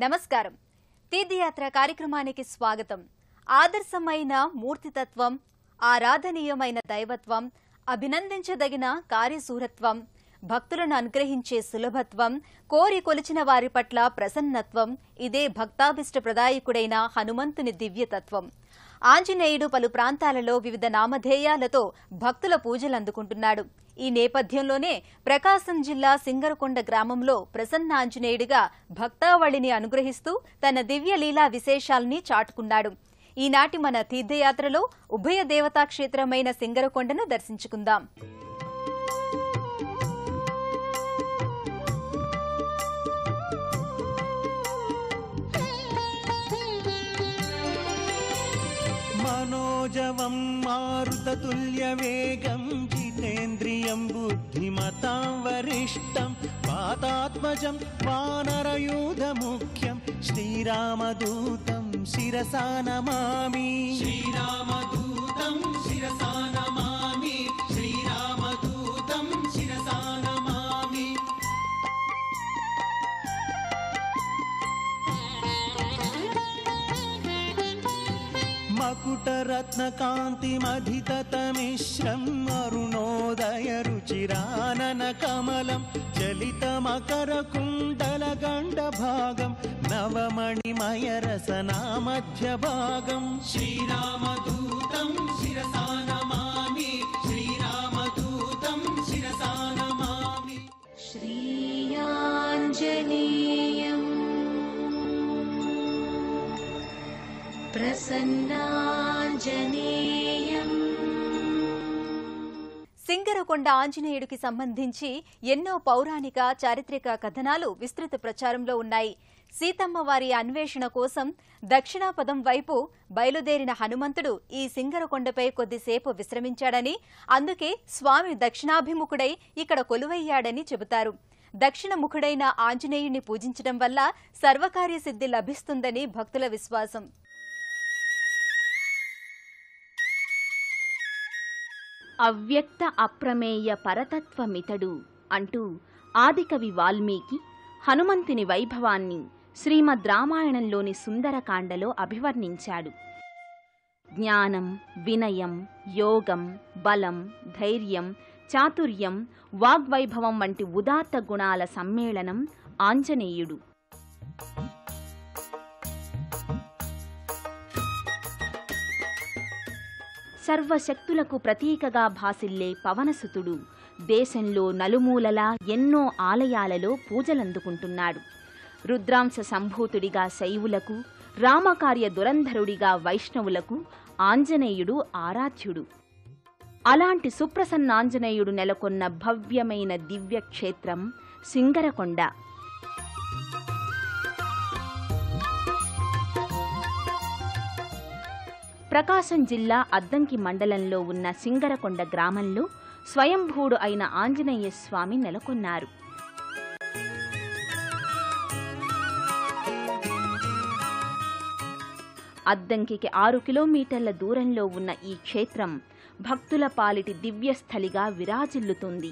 నమస్కారం. తీర్థయాత్ర కార్యక్రమానికి స్వాగతం. ఆదర్శమైన మూర్తితత్వం, ఆరాధనీయమైన దైవత్వం, అభినందించదగిన కార్యశూరత్వం, భక్తులను అనుగ్రహించే సులభత్వం, కోరి కొలిచిన వారి పట్ల ప్రసన్నత్వం, ఇదే భక్తాభిష్ట ప్రదాయకుడైన హనుమంతుని దివ్యతత్వం. ఆంజనేయుడు పలు ప్రాంతాలలో వివిధ నామధేయాలతో భక్తుల పూజలందుకుంటున్నాడు. ఈ నేపథ్యంలోనే ప్రకాశం జిల్లా సింగరకొండ గ్రామంలో ప్రసన్నాంజనేయుడిగా భక్తావళిని అనుగ్రహిస్తూ తన దివ్య లీలా విశేషాల్ని చాటుకున్నాడు. ఈనాటి మన తీర్థయాత్రలో ఉభయ దేవతా క్షేత్రమైన సింగరకొండను దర్శించుకుందాం. మనోజవం మారుతతుల్యవేగం జితేంద్రియం బుద్ధిమతాం వరిష్టం వాతాత్మజం వానరయూధముఖ్యం శ్రీరామదూతం శిరసా నమామి. శ్రీరామదూతం శిరసా నమామి. శ్రీరామదూతం శిరసా నమామి. మకుటరత్నకాంతిమధితతమిశ్రం అరుణోదయ రుచిరానన కమలం చలితమకరకుండలగండభాగం నవమణిమయ రసనామధ్యభాగం. శ్రీరామదూతం శిరసా నమామి. శ్రీరామదూతం శిరసా నమామి. శ్రీయాంజనేయం ప్రసన్నాంజనేయం. సింగరకొండ ఆంజనేయుడికి సంబంధించి ఎన్నో పౌరాణిక చారిత్రక కథనాలు విస్తృత ప్రచారంలో ఉన్నాయి. సీతమ్మ వారి అన్వేషణ కోసం దక్షిణాపదం వైపు బయలుదేరిన హనుమంతుడు ఈ సింగరకొండపై కొద్దిసేపు విశ్రమించాడని, అందుకే స్వామి దక్షిణాభిముఖుడై ఇక్కడ కొలువయ్యాడని చెబుతారు. దక్షిణముఖుడైన ఆంజనేయుణ్ణి పూజించడం వల్ల సర్వకార్యసిద్ధి లభిస్తుందని భక్తుల విశ్వాసం. అవ్యక్త అప్రమేయ పరతత్వమితడు అంటూ ఆదికవి వాల్మీకి హనుమంతుని వైభవాన్ని శ్రీమద్ రామాయణంలోని సుందరకాండలో అభివర్ణించాడు. జ్ఞానం, వినయం, యోగం, బలం, ధైర్యం, చాతుర్యం, వాగ్వైభవం వంటి ఉదాత్త గుణాల సమ్మేళనం ఆంజనేయుడు. సర్వశక్తులకు ప్రతీకగా భాసిల్లే పవనసుతుడు దేశంలో నలుమూలలా ఎన్నో ఆలయాలలో పూజలందుకుంటున్నాడు. రుద్రాంశ సంభూతుడిగా శైవులకు, రామకార్య దురంధరుడిగా వైష్ణవులకు ఆంజనేయుడు ఆరాధ్యుడు. అలాంటి సుప్రసన్నాంజనేయుడు నెలకొన్న భవ్యమైన దివ్యక్షేత్రం సింగరకొండ. ప్రకాశం జిల్లా అద్దంకి మండలంలో ఉన్న సింగరకొండ గ్రామంలో స్వయంభూడు అయిన ఆంజనేయ స్వామి నెలకొన్నారు. అద్దంకికి 6 కిలోమీటర్ల దూరంలో ఉన్న ఈ క్షేత్రం భక్తుల పాలిటి దివ్యస్థలిగా విరాజిల్లుతోంది.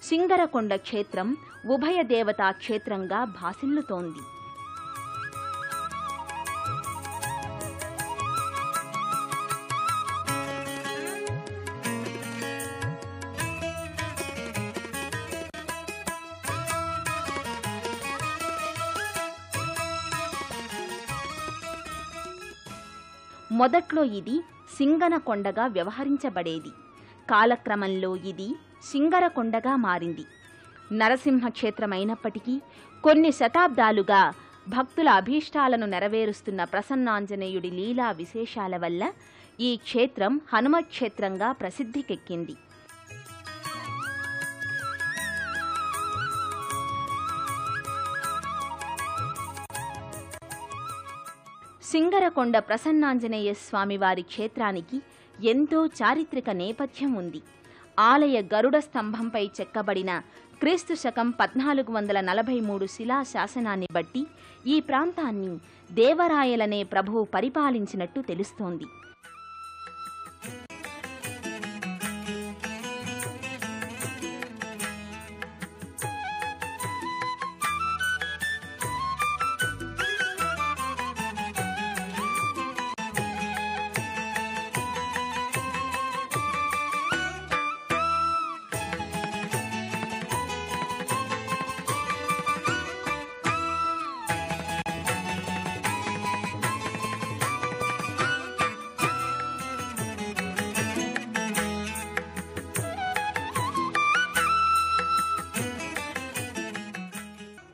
సింగరకొండ క్షేత్రం ఉభయ దేవతా క్షేత్రంగా భాసిల్లుతోంది. మొదట్లో ఇది సింగనకొండగా వ్యవహరించబడేది. కాలక్రమంలో ఇది సింగరకొండగా మారింది. నరసింహక్షేత్రమైనప్పటికీ కొన్ని శతాబ్దాలుగా భక్తుల అభీష్టాలను నెరవేరుస్తున్న ప్రసన్నాంజనేయుడి లీలా విశేషాల వల్ల ఈ క్షేత్రం హనుమక్షేత్రంగా ప్రసిద్ధికెక్కింది. సింగరకొండ ప్రసన్నాంజనేయ స్వామివారి క్షేత్రానికి ఎంతో చారిత్రక నేపథ్యం ఉంది. ఆలయ గరుడ స్తంభంపై చెక్కబడిన క్రీస్తు శకం 1443 శిలాశాసనాన్ని బట్టి ఈ ప్రాంతాన్ని దేవరాయలనే ప్రభువు పరిపాలించినట్టు తెలుస్తోంది.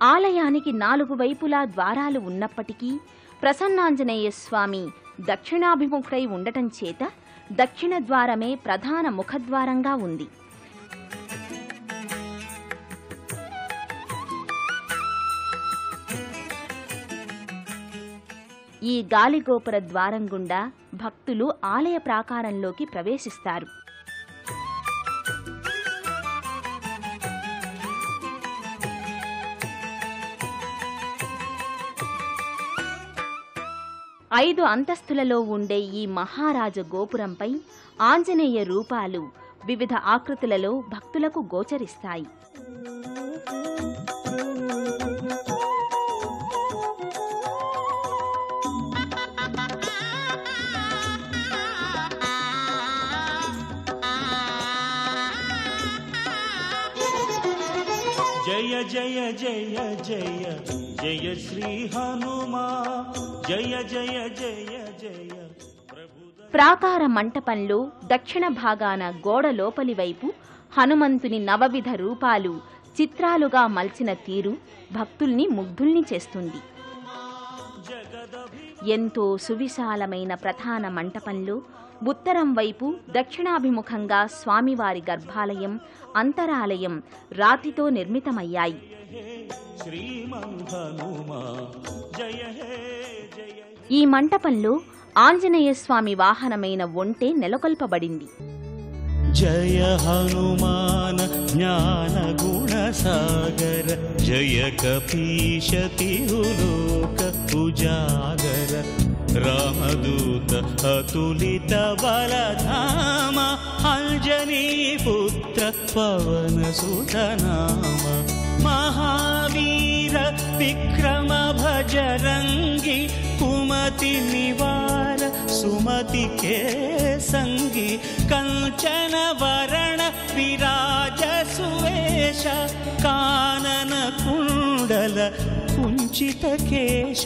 ఆలయానికి 4 వైపులా ద్వారాలు ఉన్నప్పటికీ ప్రసన్నాంజనేయ స్వామి దక్షిణాభిముఖుడై ఉండటం చేత దక్షిణ ద్వారమే ప్రధాన ముఖద్వారంగా ఉంది. ఈ గాలిగోపుర ద్వారం గుండా భక్తులు ఆలయ ప్రాకారంలోకి ప్రవేశిస్తారు. ఐదు అంతస్తులలో ఉండే ఈ మహారాజ గోపురంపై ఆంజనేయ రూపాలు వివిధ ఆకృతులలో భక్తులకు గోచరిస్తాయి. జయ జయ జయ జయ జయ శ్రీ హనుమా జయ జయ జయ జయ ప్రభు. ప్రాకార మంటపంలో దక్షిణ భాగాన గోడ లోపలి వైపు హనుమంతుని నవవిధ రూపాలు చిత్రాలుగా మల్చిన తీరు భక్తుల్ని ముగ్ధుల్ని చేస్తుంది. ఎంతో సువిశాలమైన ప్రధాన మంటపంలో ఉత్తరం వైపు దక్షిణాభిముఖంగా స్వామివారి గర్భాలయం, అంతరాలయం రాతితో నిర్మితమయ్యాయి. ఈ మంటపంలో ఆంజనేయ స్వామి వాహనమైన ఒంటె నెలకొల్పబడింది. జయ హనుమాన్ జ్ఞాన గుణ సాగర జయ కపీశ తిరులోక ఉజాగర రామదూత అతులిత బలధామ అంజనీ పుత్ర పవన సుతనామ మహావీర విక్రమ భజరంగి కుమతి నివార సుమతి కే సంగి కంచన వరణ విరాజ సువేశ కానన కుండల కుంచిత కేశ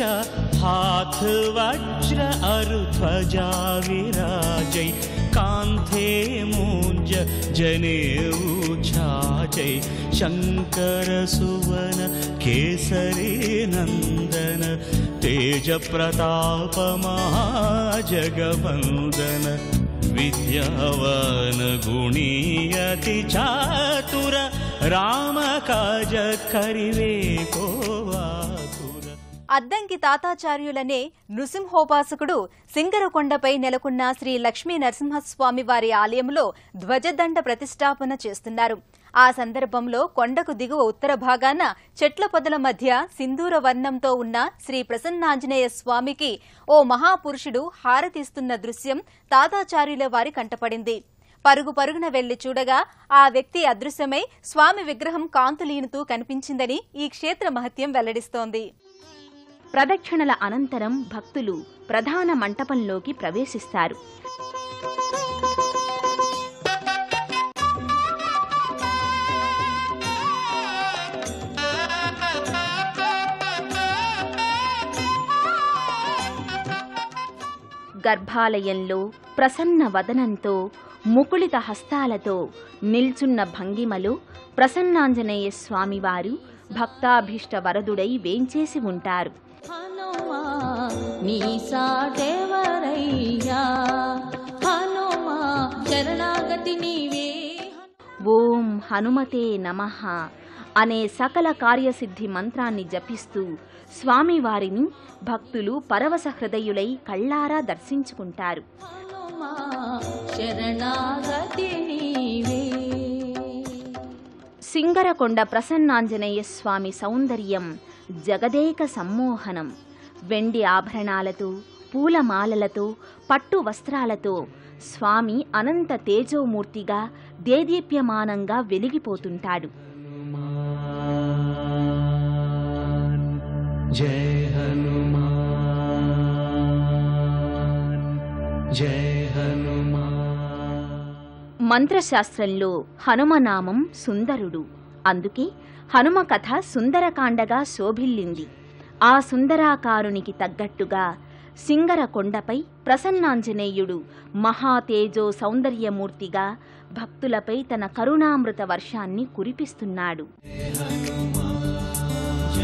हाथ वज्र अरु ध्वजा विराजै कांथे मूंज जनेऊ छाजै शंकर सुवन केसरी नंदन तेज प्रताप महाजगवंदन विद्यावान गुणी अति चातुर राम काज करिवे को అద్దంకి తాతాచార్యులనే నృసింహోపాసకుడు సింగరకొండపై నెలకొన్న శ్రీ లక్ష్మీ నరసింహస్వామి వారి ఆలయంలో ధ్వజదండ ప్రతిష్టాపన చేస్తున్నారు. ఆ సందర్భంలో కొండకు దిగువ ఉత్తర భాగాన చెట్ల పొదల మధ్య సింధూర వర్ణంతో ఉన్న శ్రీ ప్రసన్నాంజనేయ స్వామికి ఓ మహాపురుషుడు హారతిస్తున్న దృశ్యం తాతాచార్యుల వారి కంటపడింది. పరుగు పరుగున వెళ్లి చూడగా ఆ వ్యక్తి అదృశ్యమై స్వామి విగ్రహం కాంతులీనుతూ కనిపించిందని ఈ క్షేత్ర మహత్యం వెల్లడిస్తోంది. ప్రదక్షిణల అనంతరం భక్తులు ప్రధాన మంటపంలోకి ప్రవేశిస్తారు. గర్భాలయంలో ప్రసన్న వదనంతో ముకుళిత హస్తాలతో నిల్చున్న భంగిమలో ప్రసన్నాంజనేయ స్వామివారు భక్తాభీష్ట వరదుడై వేంచేసి ఉంటారు. హనుమా నీ సాటెవరయ్యా హనుమా శరణాగతి నీవే. ఓం హనుమతే నమః అనే సకల కార్యసిద్ధి మంత్రాన్ని జపిస్తూ స్వామివారిని భక్తులు పరవశ హృదయులై కళ్ళారా దర్శించుకుంటారు. హనుమా శరణాగతి నీవే. సింగరకొండ ప్రసన్నాంజనేయ స్వామి సౌందర్యం జగదేక సమ్మోహనం. వెండి ఆభరణాలతో, పూలమాలలతో, పట్టు వస్త్రాలతో స్వామి అనంత తేజోమూర్తిగా దేదీప్యమానంగా వెలిగిపోతుంటాడు. జయ హనుమాన్ జయ హనుమాన్. మంత్రశాస్త్రంలో హనుమనామం సుందరుడు. అందుకే హనుమ కథ సుందరకాండగా శోభిల్లింది. ఆ సుందరాకారునికి తగ్గట్టుగా సింగరకొండపై ప్రసన్నాంజనేయుడు మహాతేజో సౌందర్యమూర్తిగా భక్తులపై తన కరుణామృత వర్షాన్ని కురిపిస్తున్నాడు. జయ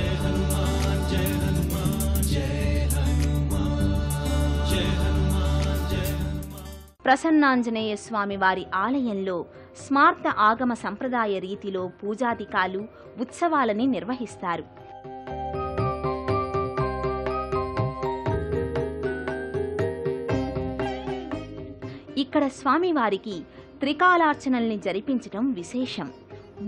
ప్రసన్నాంజనేయ స్వామి వారి ఆలయంలో స్మార్త ఆగమ సంప్రదాయ రీతిలో పూజాధికాలు ఉత్సవాలని నిర్వహిస్తారు. ఇక్కడ స్వామివారికి త్రికాలార్చనల్ని జరిపించటం విశేషం.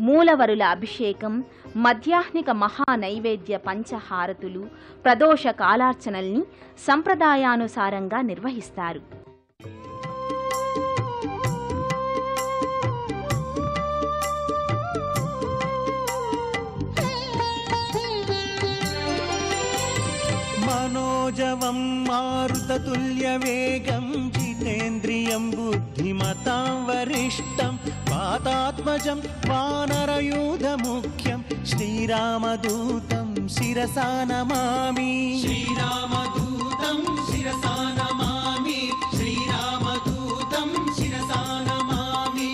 మూలవరుల అభిషేకం, మధ్యాహ్నిక మహానైవేద్య పంచహారతులు, ప్రదోష కాలార్చనల్ని సంప్రదాయానుసారంగా నిర్వహిస్తారు. మనోజవం మారుతతుల్యవేగం జితేంద్రియం బుద్ధిమతాం వరిష్టం వాతాత్మజం వానరయూధముఖ్యం శ్రీరామదూతం శిరసా నమామి. శ్రీరామదూతం శిరసా నమామి. శ్రీరామదూతం శిరసా నమామి.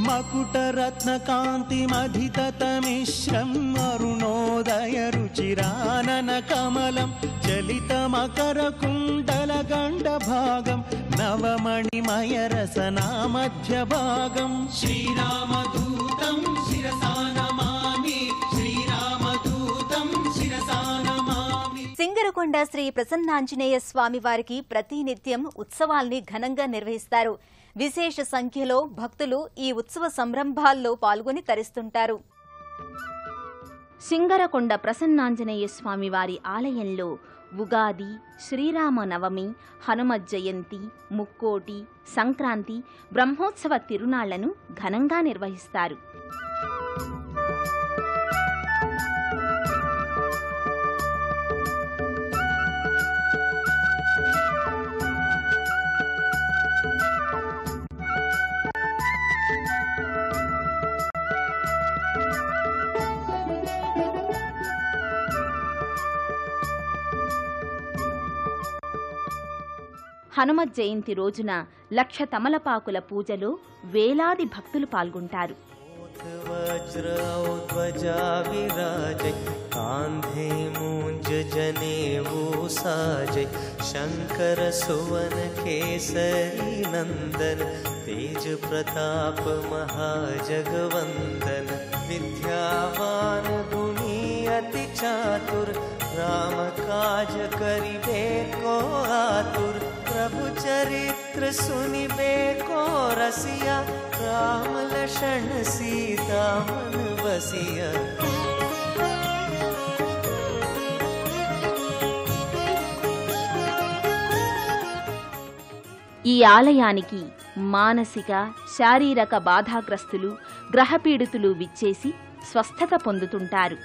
మకుటరత్నకాంతిమధితతమిశ్రం అరుణోదయ రుచిరానన కమలం చలితమకరకుండలగండభాగం నవమణిమయ రసనామధ్యభాగం. శ్రీరామదూతం శిరసా నమామి. శ్రీరామదూతం శిరసా నమామి. సింగరకొండ శ్రీ ప్రసన్నాంజనేయ స్వామి వారికి ప్రతినిత్యం ఉత్సవాల్ని ఘనంగా నిర్వహిస్తారు. విశేష సంఖ్యలో భక్తులు ఈ ఉత్సవ సంరంభాల్లో పాల్గొని తరిస్తుంటారు. సింగరకొండ ప్రసన్నాంజనేయ స్వామి వారి ఆలయంలో ఉగాది, శ్రీరామ నవమి, హనుమత్ జయంతి, ముక్కోటి, సంక్రాంతి, బ్రహ్మోత్సవ తిరునాళ్లను ఘనంగా నిర్వహిస్తారు. హనుమత్ జయంతి రోజున 1,00,000 తమలపాకుల పూజలో వేలాది భక్తులు పాల్గొంటారు. वज्रध्वजा विराजै कान्धे मूंज जनेऊ साजै शंकर सुवन केसरी नंदन तेज प्रताप महाजगवंदन विद्यावान गुणी अति चातुर राम काज करिबे को आतुर प्रभु चरित्र सुनिबे को रसिया राम लक्षण सीता मन बसिया. ఈ ఆలయానికి మానసిక, శారీరక బాధాగ్రస్తులు, గ్రహపీడితులు విచ్చేసి స్వస్థత పొందుతుంటారు.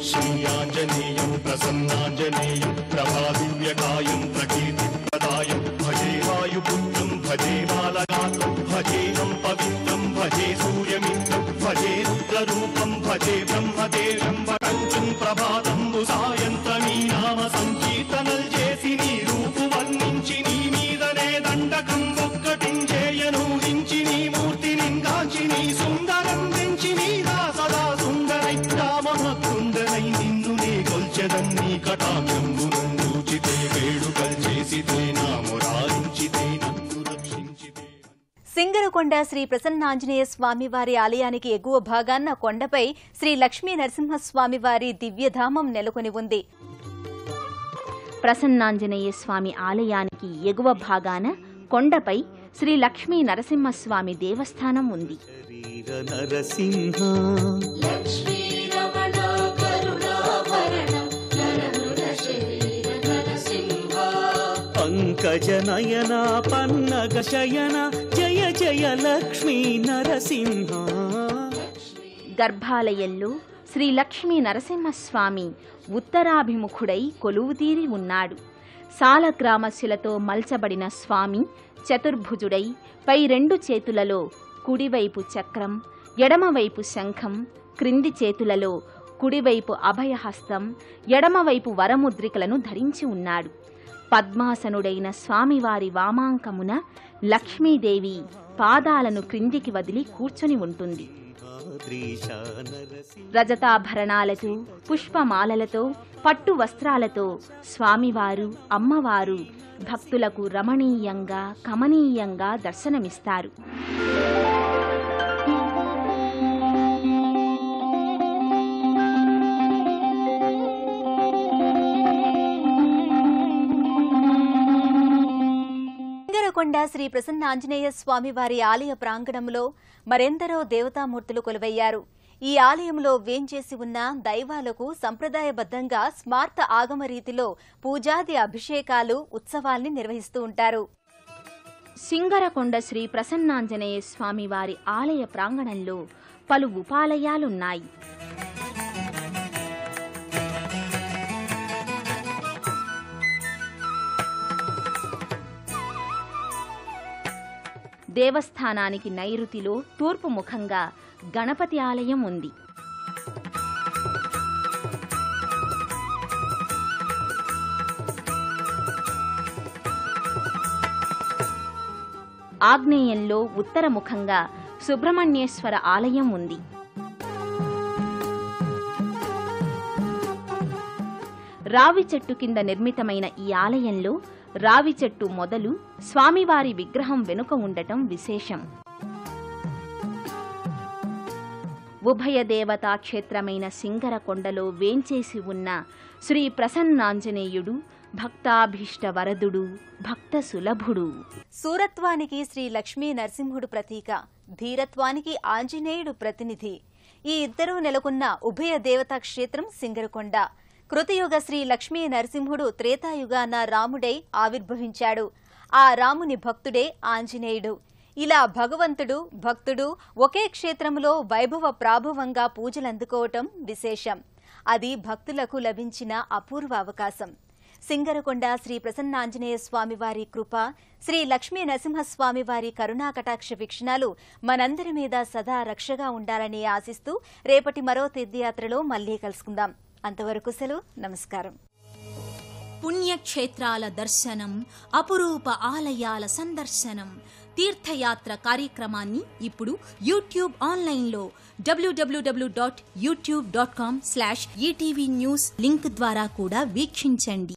श्रीयाञ्जनेयं प्रसन्नाञ्जनेयं प्रभादिव्यकायं प्रकीर्तिप्रदायं भजे वायुपुत्रं भजे बालगात्रं भजेनं पवित्रं भजे सूर्यमित्रं भजे रुद्ररूपं भजे ब्रह्मदेवं वटञ्चं प्रभातं सायन्त्रमी नाम संकीर्तनल చేసి నీ రూపు వర్ణించి నీ మీదనే దండకం ఒక్కటించేయను హించి నీ మూర్తి నింగాంచి నీ సుందరం పెంచి నీ సదా సుందరై రామభక్తుండనై నిన్ను నే కొల్చెదన్ని కటాక్షంబునందూచితే వేడుకల్ చేసితే నా మురారించితే నన్ను రక్షించితే. సింగరకొండ శ్రీ ప్రసన్నాంజనేయ స్వామివారి ఆలయానికి ఎగువ భాగాన కొండపై శ్రీ లక్ష్మీ నరసింహస్వామివారి దివ్యధామం నెలకొని ఉంది. ప్రసన్నాంజనేయ స్వామి ఆలయానికి ఎగువ భాగాన కొండపై శ్రీ లక్ష్మీ నరసింహస్వామి దేవస్థానం ఉంది. నరసింహ పంకజనయన పన్నగ శయన జయ జయ లక్ష్మీ నరసింహ. గర్భాలయంలో శ్రీ లక్ష్మీ నరసింహస్వామి ఉత్తరాభిముఖుడై కొలువుతీరి ఉన్నాడు. సాలగ్రామశిలతో మల్చబడిన స్వామి చతుర్భుజుడై పై 2 చేతులలో కుడివైపు చక్రం, ఎడమవైపు శంఖం, క్రింది చేతులలో కుడివైపు అభయహస్తం, ఎడమవైపు వరముద్రికలను ధరించి ఉన్నాడు. పద్మాసనుడైన స్వామివారి వామాంకమున లక్ష్మీదేవి పాదాలను క్రిందికి వదిలి కూర్చొని ఉంటుంది. రజతాభరణాలతో, పుష్పమాలలతో, పట్టు వస్త్రాలతో స్వామివారు, అమ్మవారు భక్తులకు రమణీయంగా, కమనీయంగా దర్శనమిస్తారు. సింగరకొండ శ్రీ ప్రసన్నాంజనేయ స్వామి వారి ఆలయ ప్రాంగణంలో మరెందరో దేవతామూర్తులు కొలువయ్యారు. ఈ ఆలయంలో వేంచేసి ఉన్న దైవాలకు సంప్రదాయబద్ధంగా స్మార్త ఆగమ రీతిలో పూజాది అభిషేకాలు, ఉత్సవాల్ని నిర్వహిస్తూ ఉంటారు. సింగరకొండ శ్రీ ప్రసన్నాంజనేయ స్వామి వారి ఆలయ ప్రాంగణంలో పలు ఉపాలయాలున్నాయి. దేవస్థానానికి నైరుతిలో తూర్పు ముఖంగా గణపతి ఆలయం ఉంది. ఆగ్నేయంలో ఉత్తరముఖంగా సుబ్రహ్మణ్యేశ్వర ఆలయం ఉంది. రావి చెట్టు కింద నిర్మితమైన ఈ ఆలయంలో రావి చెట్టు మొదలు స్వామివారి విగ్రహం వెనుక ఉండటం విశేషం. ఉభయ దేవతా క్షేత్రమైన సింగరకొండలో వేంచేసి ఉన్న శ్రీ ప్రసన్నాంజనేయుడు భక్తాభీష్ట వరదుడు, భక్త సులభుడు. సూరత్వానికి శ్రీ లక్ష్మీ నరసింహుడు ప్రతీక, ధీరత్వానికి ఆంజనేయుడు ప్రతినిధి. ఈ ఇద్దరూ నెలకొన్న ఉభయ దేవతా క్షేత్రం సింగరకొండ. కృతయుగ శ్రీ లక్ష్మీ నరసింహుడు త్రేతాయుగాన రాముడై ఆవిర్భవించాడు. ఆ రాముని భక్తుడే ఆంజనేయుడు. ఇలా భగవంతుడు, భక్తుడు ఒకే క్షేత్రంలో వైభవ ప్రాభవంగా పూజలందుకోవటం విశేషం. అది భక్తులకు లభించిన అపూర్వ అవకాశం. సింగరకొండ శ్రీ ప్రసన్నాంజనేయ స్వామివారి కృప, శ్రీ లక్ష్మీ నరసింహస్వామివారి కరుణాకటాక్ష వీక్షణాలు మనందరి మీద సదా రక్షగా ఉండాలని ఆశిస్తూ రేపటి మరో తీర్థయాత్రలో మళ్లీ కలుసుకుందాం. అంతవరకు సెలవు. నమస్కారం. పుణ్యక్షేత్రాల దర్శనం, అపురూప ఆలయాల సందర్శనం, తీర్థయాత్ర కార్యక్రమాన్ని ఇప్పుడు యూట్యూబ్ ఆన్లైన్లో www.youtube.com/ETV News లింక్ ద్వారా కూడా వీక్షించండి.